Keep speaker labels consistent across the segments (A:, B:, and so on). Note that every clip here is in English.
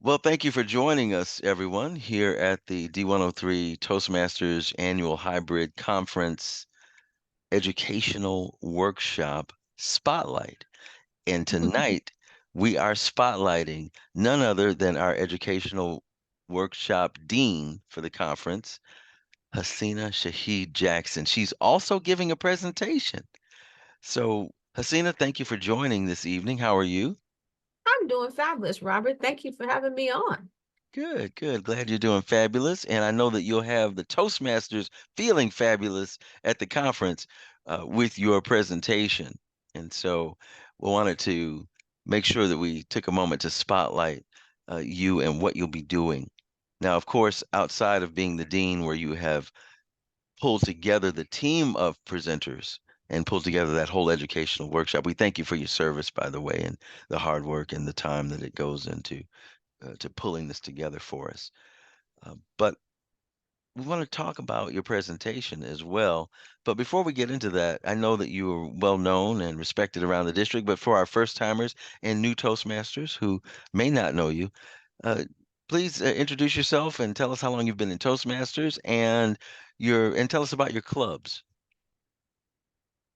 A: Well, thank you for joining us, everyone, here at the D103 Toastmasters Annual Hybrid Conference Educational Workshop Spotlight. And tonight, we are spotlighting none other than our educational workshop dean for the conference, Haseena Shaheed-Jackson. She's also giving a presentation. So, Haseena, thank you for joining this evening. How are you?
B: I'm doing fabulous, Robert. Thank you for having me on.
A: Good, good. Glad you're doing fabulous. And I know that you'll have the Toastmasters feeling fabulous at the conference with your presentation. And so we wanted to make sure that we took a moment to spotlight you and what you'll be doing. Now, of course, outside of being the dean, where you have pulled together the team of presenters and pulled together that whole educational workshop, we thank you for your service, by the way, and the hard work and the time that it goes into to pulling this together for us. But we want to talk about your presentation as well. But before we get into that, I know that you are well known and respected around the district. But for our first timers and new Toastmasters who may not know you, uh, please introduce yourself and tell us how long you've been in Toastmasters and tell us about your clubs.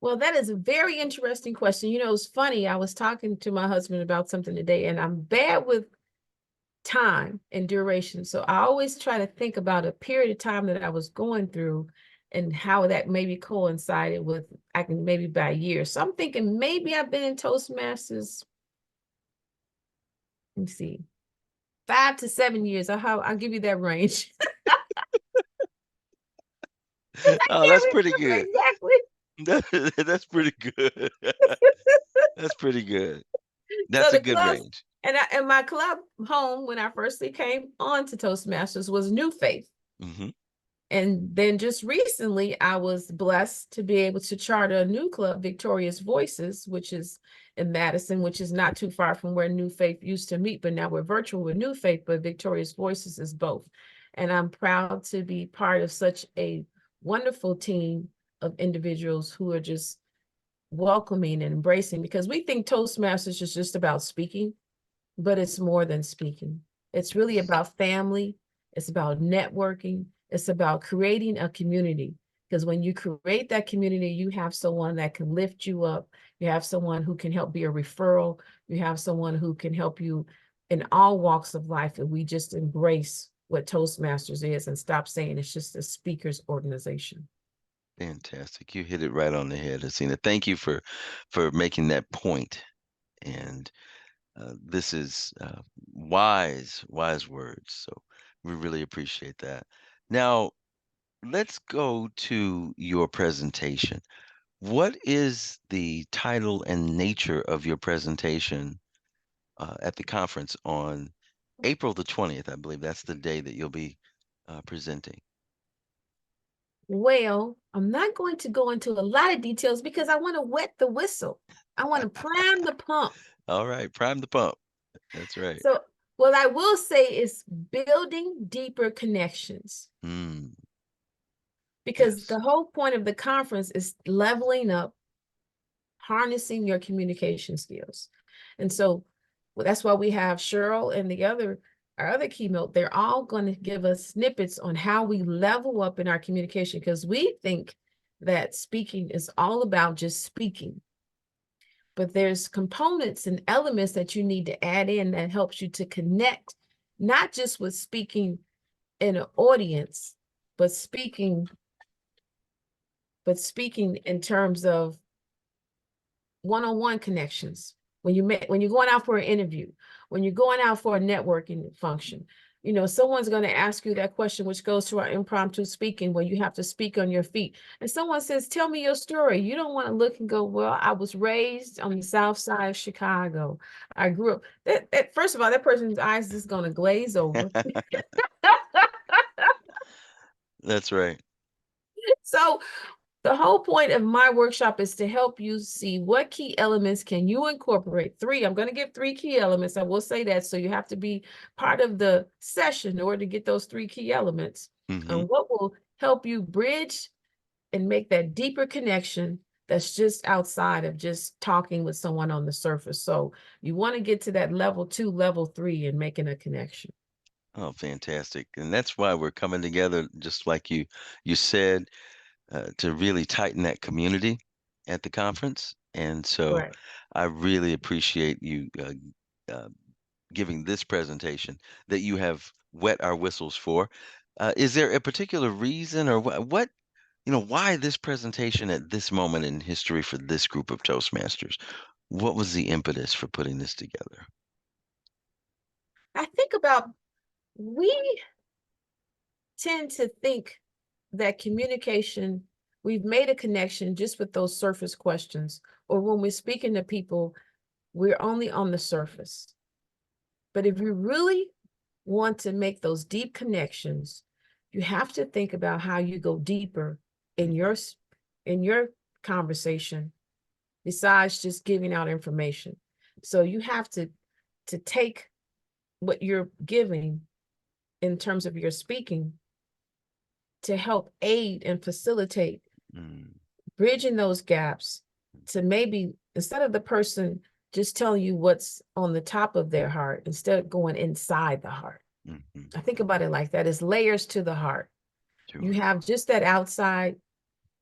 B: Well, that is a very interesting question. It's funny. I was talking to my husband about something today, and I'm bad with time and duration. So I always try to think about a period of time that I was going through and how that maybe coincided with, I can maybe by years. So I'm thinking maybe I've been in Toastmasters, let me see, 5 to 7 years. I'll give you that range. Because I
A: Oh, that's
B: can't
A: pretty
B: remember
A: good.
B: exactly.
A: That's pretty good. That's pretty good.
B: So
A: That's a
B: the
A: good
B: clubs
A: range.
B: and my club home when I first came on to Toastmasters was New Faith.
A: Hmm.
B: And then just recently, I was blessed to be able to charter a new club, Victorious Voices, which is in Madison, which is not too far from where New Faith used to meet. But now we're virtual with New Faith, but Victorious Voices is both. And I'm proud to be part of such a wonderful team of individuals who are just welcoming and embracing, because we think Toastmasters is just about speaking, but it's more than speaking. It's really about family. It's about networking. It's about creating a community. Because when you create that community, you have someone that can lift you up. You have someone who can help be a referral. You have someone who can help you in all walks of life. And we just embrace what Toastmasters is and stop saying it's just a speakers organization.
A: Fantastic. You hit it right on the head, Hasina. Thank you for making that point. And this is wise words. So we really appreciate that. Now, let's go to your presentation. What is the title and nature of your presentation at the conference on April the 20th? I believe that's the day that you'll be presenting.
B: Well, I'm not going to go into a lot of details because I want to wet the whistle. I want to prime the pump.
A: All right, prime the pump. That's right.
B: So, what I will say is building deeper connections,
A: Mm,
B: because
A: yes.
B: the whole point of the conference is leveling up, harnessing your communication skills. And so well, that's why we have Cheryl and our other keynote. They're all going to give us snippets on how we level up in our communication, because we think that speaking is all about just speaking. But there's components and elements that you need to add in that helps you to connect, not just with speaking in an audience, but speaking in terms of one-on-one connections. When you're going out for an interview, when you're going out for a networking function, someone's going to ask you that question, which goes to our impromptu speaking, where you have to speak on your feet. And someone says, "Tell me your story." You don't want to look and go, "Well, I was raised on the south side of Chicago. I grew up." First of all, that person's eyes is going to glaze over.
A: That's right.
B: So the whole point of my workshop is to help you see what key elements can you incorporate. Three, I'm going to give three key elements. I will say that. So you have to be part of the session in order to get those three key elements.
A: Hmm.
B: And what will help you bridge and make that deeper connection that's just outside of just talking with someone on the surface. So you want to get to that level 2, level 3 and making a connection.
A: Oh, fantastic. And that's why we're coming together, just like you said, to really tighten that community at the conference. And so
B: Right.
A: I really appreciate you uh, giving this presentation that you have wet our whistles for. Is there a particular reason or what, why this presentation at this moment in history for this group of Toastmasters? What was the impetus for putting this together?
B: I think about we tend to think that communication, we've made a connection just with those surface questions, or when we're speaking to people, we're only on the surface. But if you really want to make those deep connections, you have to think about how you go deeper in
A: Mhm.
B: your conversation besides just giving out information. So you have to take what you're giving in terms of your speaking to help aid and facilitate
A: Mm,
B: bridging those gaps to maybe instead of the person just telling you what's on the top of their heart, instead of going inside the heart.
A: mhm,
B: I think about it like that. It's layers to the heart. You
A: sure.
B: have just that outside,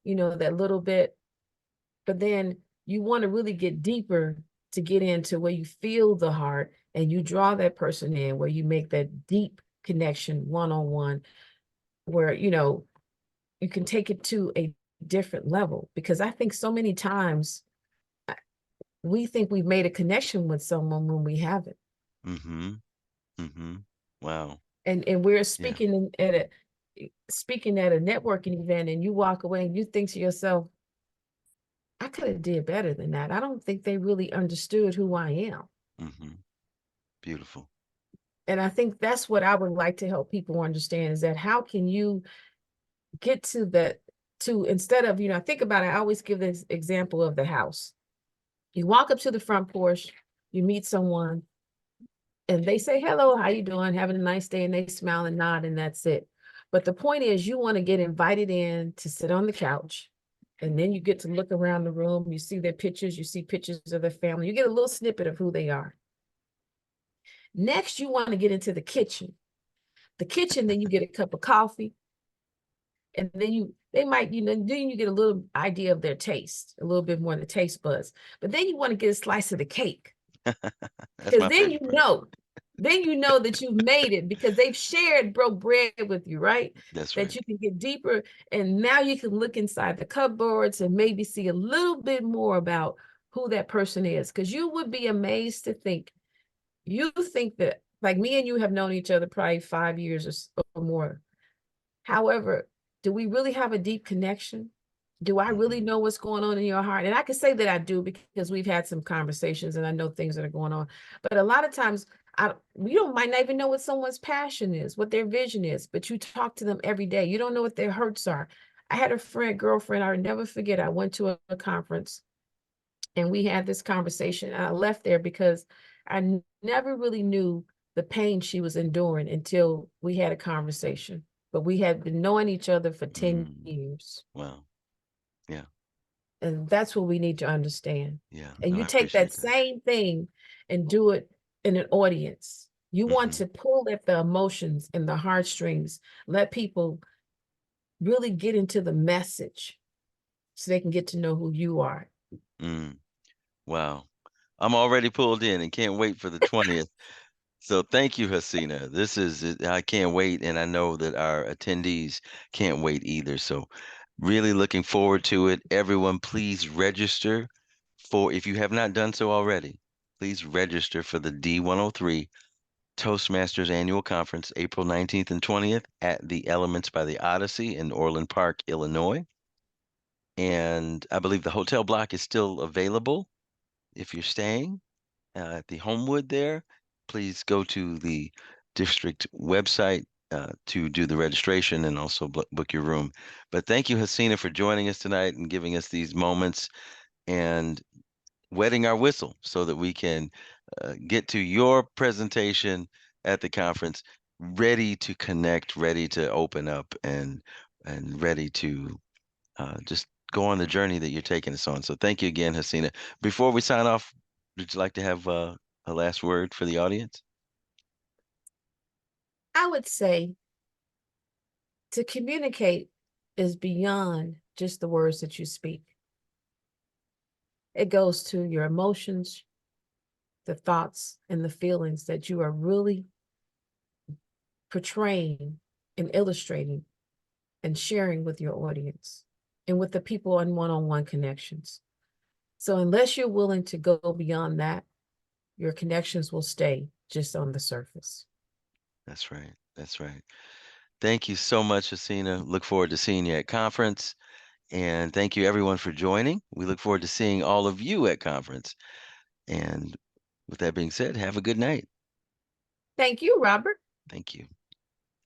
B: that little bit, but then you want to really get deeper to get into where you feel the heart and you draw that person in where you make that deep connection one on one, where, you can take it to a different level. Because I think so many times we think we've made a connection with someone when we haven't.
A: Mhm, mhm. Wow.
B: And we're
A: Yeah.
B: speaking at a networking event and you walk away and you think to yourself, I could have did better than that. I don't think they really understood who I am.
A: Mhm. Beautiful.
B: And I think that's what I would like to help people understand is that how can you get to that to instead of, I think about it, I always give this example of the house. You walk up to the front porch, you meet someone, and they say, hello, how you doing? Having a nice day. And they smile and nod, and that's it. But the point is you want to get invited in to sit on the couch. And then you get to look around the room. You see their pictures. You see pictures of their family. You get a little snippet of who they are. Next, you want to get into the kitchen. The kitchen, then you get a cup of coffee. And then they might, then you get a little idea of their taste, a little bit more of the taste buds. But then you want to get a slice of the cake.
A: That's
B: Because
A: my favorite part.
B: then you know that you've made it because they've shared broke bread with you, right?
A: That's
B: That
A: right.
B: you can get deeper. And now you can look inside the cupboards and maybe see a little bit more about who that person is. Because you would be amazed to think, you think that, like me and you have known each other probably 5 years or more. However, do we really have a deep connection? Do I really
A: Mhm.
B: know what's going on in your heart? And I can say that I do because we've had some conversations and I know things that are going on. But a lot of times, we don't might not even know what someone's passion is, what their vision is. But you talk to them every day. You don't know what their hurts are. I had a girlfriend. I will never forget. I went to a conference and we had this conversation. And I left there because never really knew the pain she was enduring until we had a conversation. But we had been knowing each other for 10
A: Mm.
B: years.
A: Wow. Yeah.
B: And that's what we need to understand.
A: Yeah.
B: And
A: No,
B: you
A: I
B: take that
A: appreciate that.
B: same thing and do it in an audience. You want
A: Mhm.
B: to pull at the emotions and the heartstrings, let people really get into the message so they can get to know who you are.
A: Mm. Wow. I'm already pulled in and can't wait for the 20th. So thank you, Hasina. I can't wait, and I know that our attendees can't wait either. So really looking forward to it. Everyone, please register if you have not done so already, please register for the D103 Toastmasters Annual Conference, April 19th and 20th at the Elements by the Odyssey in Orland Park, Illinois. And I believe the hotel block is still available if you're staying at the Homewood there. Please go to the district website to do the registration and also book your room. But thank you, Hasina, for joining us tonight and giving us these moments and wetting our whistle so that we can get to your presentation at the conference ready to connect, ready to open up, and ready to just go on the journey that you're taking us on. So thank you again, Haseena. Before we sign off, would you like to have a last word for the audience?
B: I would say to communicate is beyond just the words that you speak. It goes to your emotions, the thoughts, and the feelings that you are really portraying and illustrating and sharing with your audience and with the people in one-on-one connections. So unless you're willing to go beyond that, your connections will stay just on the surface.
A: That's right. That's right. Thank you so much, Haseena. Look forward to seeing you at conference. And thank you everyone for joining. We look forward to seeing all of you at conference. And with that being said, have a good night.
B: Thank you, Robert.
A: Thank you.